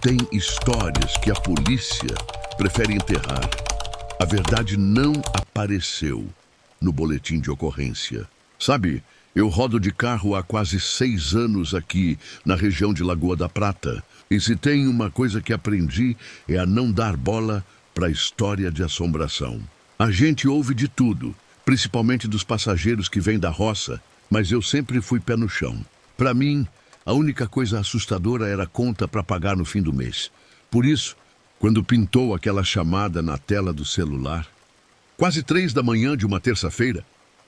Tem histórias que a polícia prefere enterrar. A verdade não apareceu no boletim de ocorrência. Sabe, eu rodo de carro há quase 6 anos aqui na região de Lagoa da Prata. E se tem uma coisa que aprendi é a não dar bola para a história de assombração. A gente ouve de tudo, principalmente dos passageiros que vêm da roça, mas eu sempre fui pé no chão. Para mim, a única coisa assustadora era a conta para pagar no fim do mês. Por isso, quando pintou aquela chamada na tela do celular, quase 3 da manhã de uma terça-feira,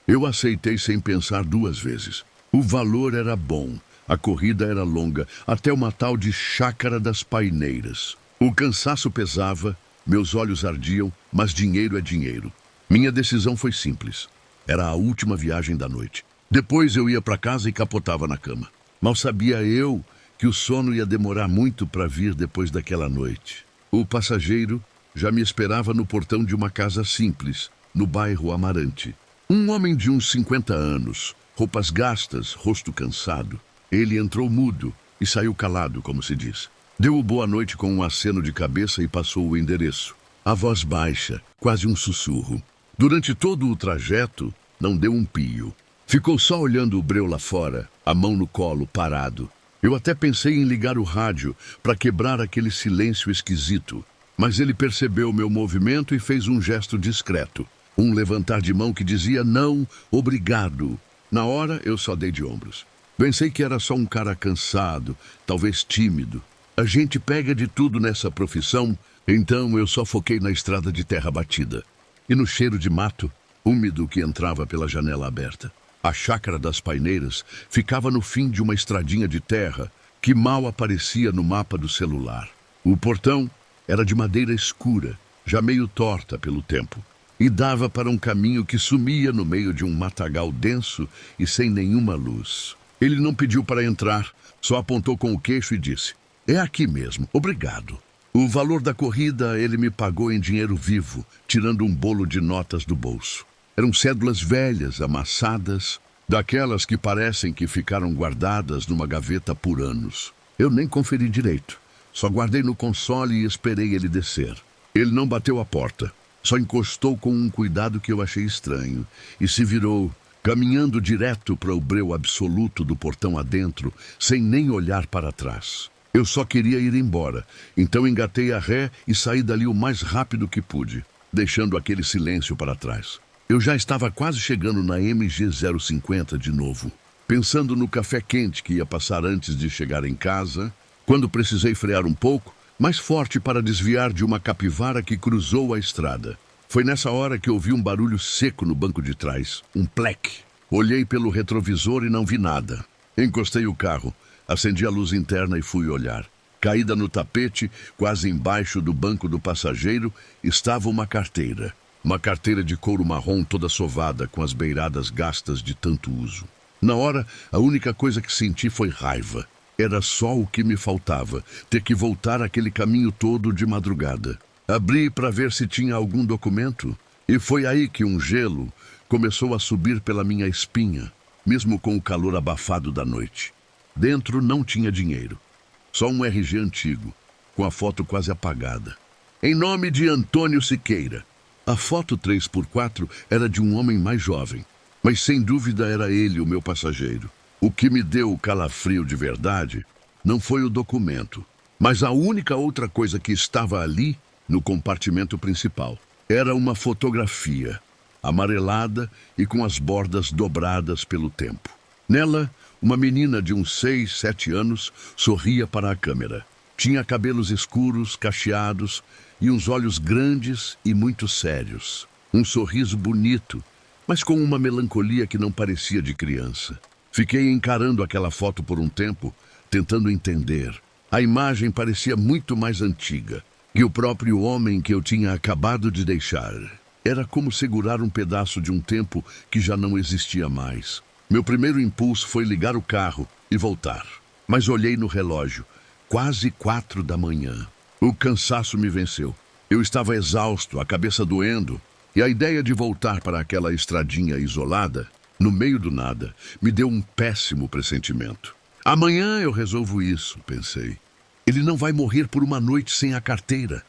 eu aceitei sem pensar 2 vezes. O valor era bom, a corrida era longa, até uma tal de Chácara das Paineiras. O cansaço pesava, meus olhos ardiam, mas dinheiro é dinheiro. Minha decisão foi simples. Era a última viagem da noite. Depois eu ia para casa e capotava na cama. Mal sabia eu que o sono ia demorar muito para vir depois daquela noite. O passageiro já me esperava no portão de uma casa simples, no bairro Amarante. Um homem de uns 50 anos, roupas gastas, rosto cansado. Ele entrou mudo e saiu calado, como se diz. Deu boa noite com um aceno de cabeça e passou o endereço. A voz baixa, quase um sussurro. Durante todo o trajeto, não deu um pio. Ficou só olhando o breu lá fora, a mão no colo, parado. Eu até pensei em ligar o rádio para quebrar aquele silêncio esquisito. Mas ele percebeu meu movimento e fez um gesto discreto. Um levantar de mão que dizia não, obrigado. Na hora, eu só dei de ombros. Pensei que era só um cara cansado, talvez tímido. A gente pega de tudo nessa profissão, então eu só foquei na estrada de terra batida. E no cheiro de mato, úmido que entrava pela janela aberta. A Chácara das Paineiras ficava no fim de uma estradinha de terra que mal aparecia no mapa do celular. O portão era de madeira escura, já meio torta pelo tempo, e dava para um caminho que sumia no meio de um matagal denso e sem nenhuma luz. Ele não pediu para entrar, só apontou com o queixo e disse: "É aqui mesmo, obrigado." O valor da corrida ele me pagou em dinheiro vivo, tirando um bolo de notas do bolso. Eram cédulas velhas, amassadas, daquelas que parecem que ficaram guardadas numa gaveta por anos. Eu nem conferi direito, só guardei no console e esperei ele descer. Ele não bateu a porta, só encostou com um cuidado que eu achei estranho e se virou, caminhando direto para o breu absoluto do portão adentro, sem nem olhar para trás. Eu só queria ir embora, então engatei a ré e saí dali o mais rápido que pude, deixando aquele silêncio para trás. Eu já estava quase chegando na MG 050 de novo, pensando no café quente que ia passar antes de chegar em casa, quando precisei frear um pouco, mais forte para desviar de uma capivara que cruzou a estrada. Foi nessa hora que ouvi um barulho seco no banco de trás, um plec. Olhei pelo retrovisor e não vi nada. Encostei o carro, acendi a luz interna e fui olhar. Caída no tapete, quase embaixo do banco do passageiro, estava uma carteira. Uma carteira de couro marrom toda sovada, com as beiradas gastas de tanto uso. Na hora, a única coisa que senti foi raiva. Era só o que me faltava, ter que voltar aquele caminho todo de madrugada. Abri para ver se tinha algum documento, e foi aí que um gelo começou a subir pela minha espinha, mesmo com o calor abafado da noite. Dentro não tinha dinheiro, só um RG antigo, com a foto quase apagada. Em nome de Antônio Siqueira. A foto 3x4 era de um homem mais jovem, mas sem dúvida era ele o meu passageiro. O que me deu o calafrio de verdade não foi o documento, mas a única outra coisa que estava ali, no compartimento principal, era uma fotografia, amarelada e com as bordas dobradas pelo tempo. Nela, uma menina de uns 6, 7 anos sorria para a câmera. Tinha cabelos escuros, cacheados e uns olhos grandes e muito sérios. Um sorriso bonito, mas com uma melancolia que não parecia de criança. Fiquei encarando aquela foto por um tempo, tentando entender. A imagem parecia muito mais antiga que o próprio homem que eu tinha acabado de deixar. Era como segurar um pedaço de um tempo que já não existia mais. Meu primeiro impulso foi ligar o carro e voltar. Mas olhei no relógio. Quase 4 da manhã. O cansaço me venceu. Eu estava exausto, a cabeça doendo, e a ideia de voltar para aquela estradinha isolada, no meio do nada, me deu um péssimo pressentimento. Amanhã eu resolvo isso, pensei. Ele não vai morrer por uma noite sem a carteira.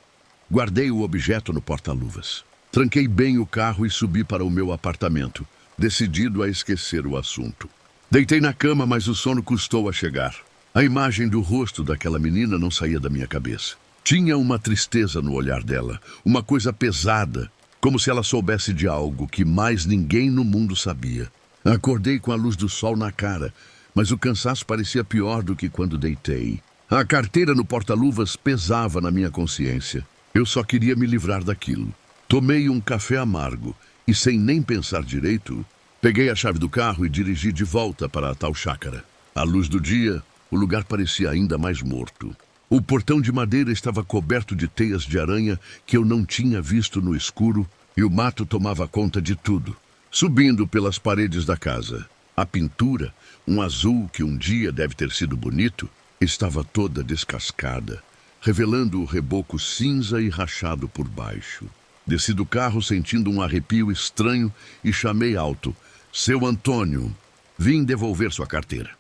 Guardei o objeto no porta-luvas. Tranquei bem o carro e subi para o meu apartamento, decidido a esquecer o assunto. Deitei na cama, mas o sono custou a chegar. A imagem do rosto daquela menina não saía da minha cabeça. Tinha uma tristeza no olhar dela, uma coisa pesada, como se ela soubesse de algo que mais ninguém no mundo sabia. Acordei com a luz do sol na cara, mas o cansaço parecia pior do que quando deitei. A carteira no porta-luvas pesava na minha consciência. Eu só queria me livrar daquilo. Tomei um café amargo e, sem nem pensar direito, peguei a chave do carro e dirigi de volta para a tal chácara. À luz do dia, o lugar parecia ainda mais morto. O portão de madeira estava coberto de teias de aranha que eu não tinha visto no escuro e o mato tomava conta de tudo. Subindo pelas paredes da casa, a pintura, um azul que um dia deve ter sido bonito, estava toda descascada, revelando o reboco cinza e rachado por baixo. Desci do carro sentindo um arrepio estranho e chamei alto: "Seu Antônio, vim devolver sua carteira."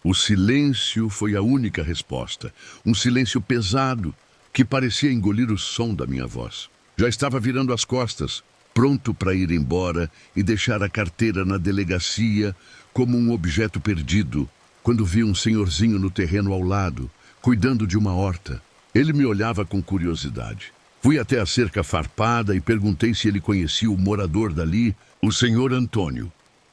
O silêncio foi a única resposta, um silêncio pesado que parecia engolir o som da minha voz. Já estava virando as costas, pronto para ir embora e deixar a carteira na delegacia como um objeto perdido, quando vi um senhorzinho no terreno ao lado, cuidando de uma horta. Ele me olhava com curiosidade. Fui até a cerca farpada e perguntei se ele conhecia o morador dali, o senhor Antônio.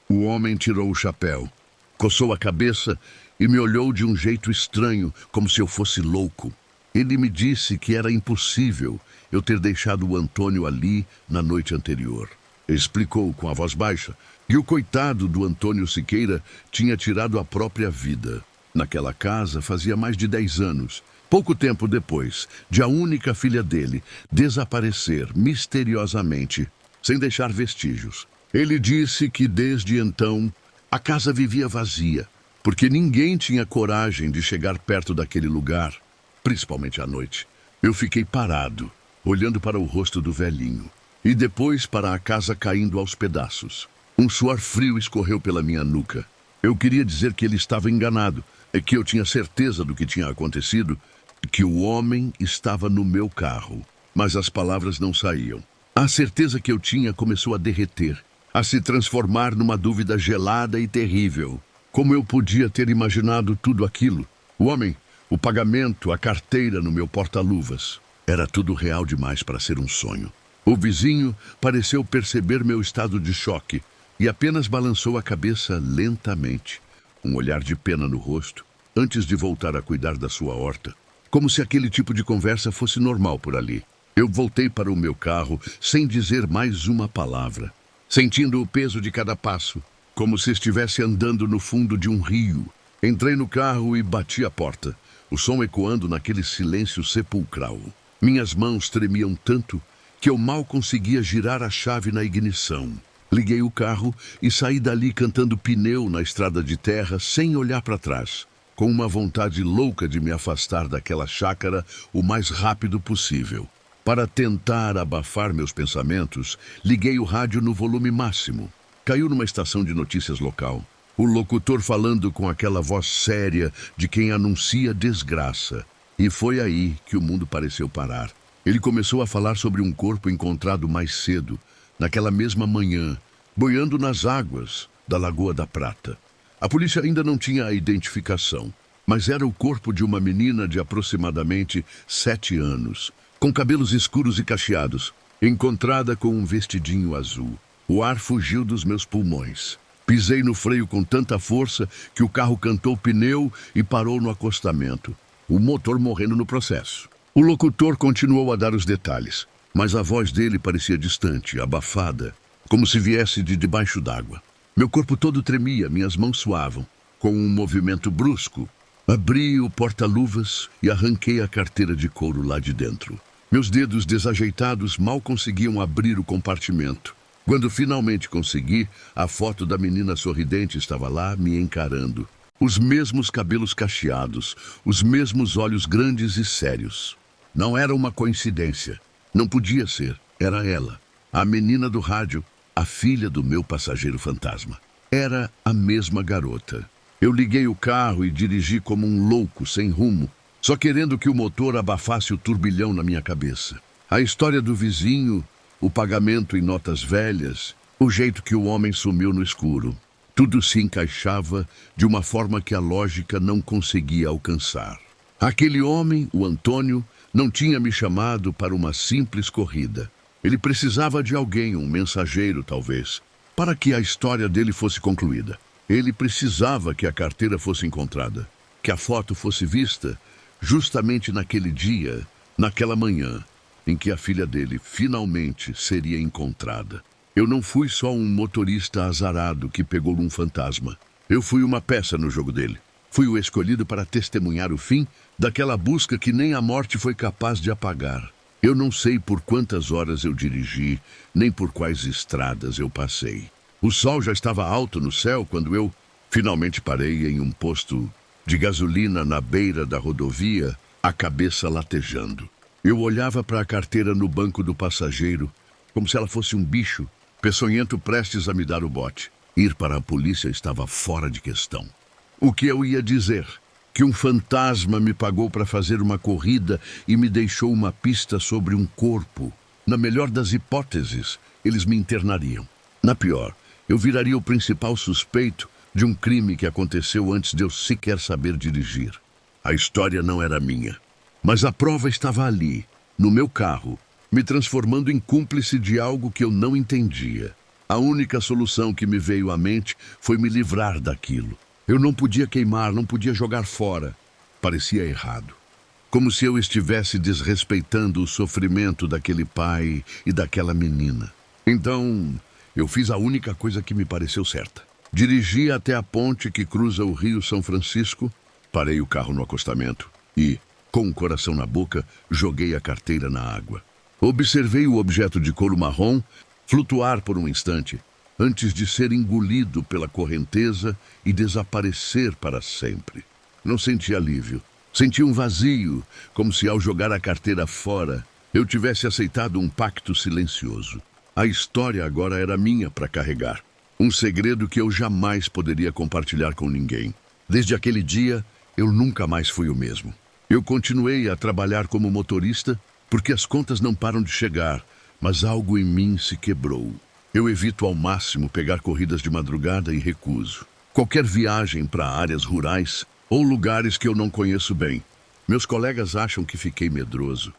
O homem tirou o chapéu, coçou a cabeça e me olhou de um jeito estranho, como se eu fosse louco. Ele me disse que era impossível eu ter deixado o Antônio ali na noite anterior. Explicou com a voz baixa que o coitado do Antônio Siqueira tinha tirado a própria vida. Naquela casa fazia mais de 10 anos. Pouco tempo depois de a única filha dele desaparecer misteriosamente, sem deixar vestígios. Ele disse que desde então a casa vivia vazia, porque ninguém tinha coragem de chegar perto daquele lugar, principalmente à noite. Eu fiquei parado, olhando para o rosto do velhinho, e depois para a casa caindo aos pedaços. Um suor frio escorreu pela minha nuca. Eu queria dizer que ele estava enganado, que eu tinha certeza do que tinha acontecido, que o homem estava no meu carro, mas as palavras não saíam. A certeza que eu tinha começou a derreter, a se transformar numa dúvida gelada e terrível. Como eu podia ter imaginado tudo aquilo? O homem, o pagamento, a carteira no meu porta-luvas. Era tudo real demais para ser um sonho. O vizinho pareceu perceber meu estado de choque e apenas balançou a cabeça lentamente, um olhar de pena no rosto, antes de voltar a cuidar da sua horta. Como se aquele tipo de conversa fosse normal por ali. Eu voltei para o meu carro sem dizer mais uma palavra, sentindo o peso de cada passo, como se estivesse andando no fundo de um rio. Entrei no carro e bati a porta, o som ecoando naquele silêncio sepulcral. Minhas mãos tremiam tanto que eu mal conseguia girar a chave na ignição. Liguei o carro e saí dali cantando pneu na estrada de terra sem olhar para trás, com uma vontade louca de me afastar daquela chácara o mais rápido possível. Para tentar abafar meus pensamentos, liguei o rádio no volume máximo. Caiu numa estação de notícias local. O locutor falando com aquela voz séria de quem anuncia desgraça. E foi aí que o mundo pareceu parar. Ele começou a falar sobre um corpo encontrado mais cedo, naquela mesma manhã, boiando nas águas da Lagoa da Prata. A polícia ainda não tinha a identificação, mas era o corpo de uma menina de aproximadamente 7 anos, com cabelos escuros e cacheados, encontrada com um vestidinho azul. O ar fugiu dos meus pulmões. Pisei no freio com tanta força que o carro cantou pneu e parou no acostamento, o motor morrendo no processo. O locutor continuou a dar os detalhes, mas a voz dele parecia distante, abafada, como se viesse de debaixo d'água. Meu corpo todo tremia, minhas mãos suavam. Com um movimento brusco, abri o porta-luvas e arranquei a carteira de couro lá de dentro. Meus dedos desajeitados mal conseguiam abrir o compartimento. Quando finalmente consegui, a foto da menina sorridente estava lá me encarando. Os mesmos cabelos cacheados, os mesmos olhos grandes e sérios. Não era uma coincidência. Não podia ser. Era ela, a menina do rádio, a filha do meu passageiro fantasma. Era a mesma garota. Eu liguei o carro e dirigi como um louco, sem rumo, só querendo que o motor abafasse o turbilhão na minha cabeça. A história do vizinho, o pagamento em notas velhas, o jeito que o homem sumiu no escuro. Tudo se encaixava de uma forma que a lógica não conseguia alcançar. Aquele homem, o Antônio, não tinha me chamado para uma simples corrida. Ele precisava de alguém, um mensageiro talvez, para que a história dele fosse concluída. Ele precisava que a carteira fosse encontrada, que a foto fosse vista justamente naquele dia, naquela manhã, em que a filha dele finalmente seria encontrada. Eu não fui só um motorista azarado que pegou um fantasma. Eu fui uma peça no jogo dele. Fui o escolhido para testemunhar o fim daquela busca que nem a morte foi capaz de apagar. Eu não sei por quantas horas eu dirigi, nem por quais estradas eu passei. O sol já estava alto no céu quando eu finalmente parei em um posto de gasolina na beira da rodovia, a cabeça latejando. Eu olhava para a carteira no banco do passageiro, como se ela fosse um bicho, peçonhento prestes a me dar o bote. Ir para a polícia estava fora de questão. O que eu ia dizer? Que um fantasma me pagou para fazer uma corrida e me deixou uma pista sobre um corpo. Na melhor das hipóteses, eles me internariam. Na pior, eu viraria o principal suspeito de um crime que aconteceu antes de eu sequer saber dirigir. A história não era minha, mas a prova estava ali, no meu carro, me transformando em cúmplice de algo que eu não entendia. A única solução que me veio à mente foi me livrar daquilo. Eu não podia queimar, não podia jogar fora. Parecia errado. Como se eu estivesse desrespeitando o sofrimento daquele pai e daquela menina. Então, eu fiz a única coisa que me pareceu certa. Dirigi até a ponte que cruza o Rio São Francisco, parei o carro no acostamento e, com o coração na boca, joguei a carteira na água. Observei o objeto de couro marrom flutuar por um instante, antes de ser engolido pela correnteza e desaparecer para sempre. Não senti alívio. Senti um vazio, como se ao jogar a carteira fora, eu tivesse aceitado um pacto silencioso. A história agora era minha para carregar. Um segredo que eu jamais poderia compartilhar com ninguém. Desde aquele dia, eu nunca mais fui o mesmo. Eu continuei a trabalhar como motorista porque as contas não param de chegar, mas algo em mim se quebrou. Eu evito ao máximo pegar corridas de madrugada e recuso qualquer viagem para áreas rurais ou lugares que eu não conheço bem. Meus colegas acham que fiquei medroso,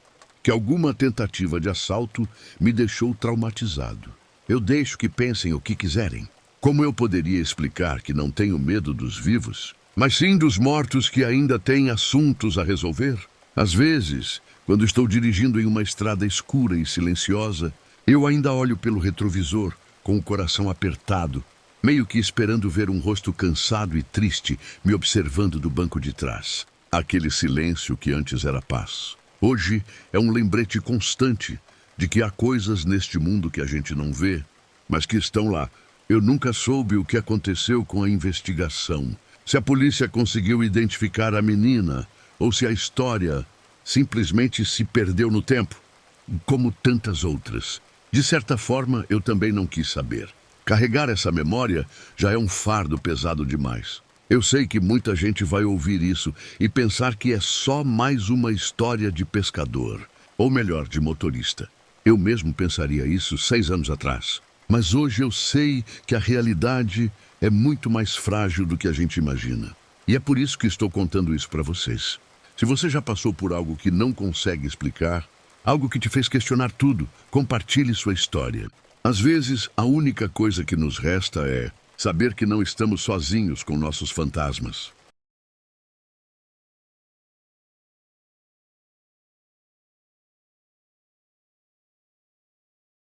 que alguma tentativa de assalto me deixou traumatizado. Eu deixo que pensem o que quiserem. Como eu poderia explicar que não tenho medo dos vivos, mas sim dos mortos que ainda têm assuntos a resolver? Às vezes, quando estou dirigindo em uma estrada escura e silenciosa, eu ainda olho pelo retrovisor com o coração apertado, meio que esperando ver um rosto cansado e triste me observando do banco de trás. Aquele silêncio que antes era paz. Hoje é um lembrete constante de que há coisas neste mundo que a gente não vê, mas que estão lá. Eu nunca soube o que aconteceu com a investigação. Se a polícia conseguiu identificar a menina, ou se a história simplesmente se perdeu no tempo, como tantas outras. De certa forma, eu também não quis saber. Carregar essa memória já é um fardo pesado demais. Eu sei que muita gente vai ouvir isso e pensar que é só mais uma história de pescador, ou melhor, de motorista. Eu mesmo pensaria isso 6 anos atrás. Mas hoje eu sei que a realidade é muito mais frágil do que a gente imagina. E é por isso que estou contando isso para vocês. Se você já passou por algo que não consegue explicar, algo que te fez questionar tudo, compartilhe sua história. Às vezes, a única coisa que nos resta é saber que não estamos sozinhos com nossos fantasmas.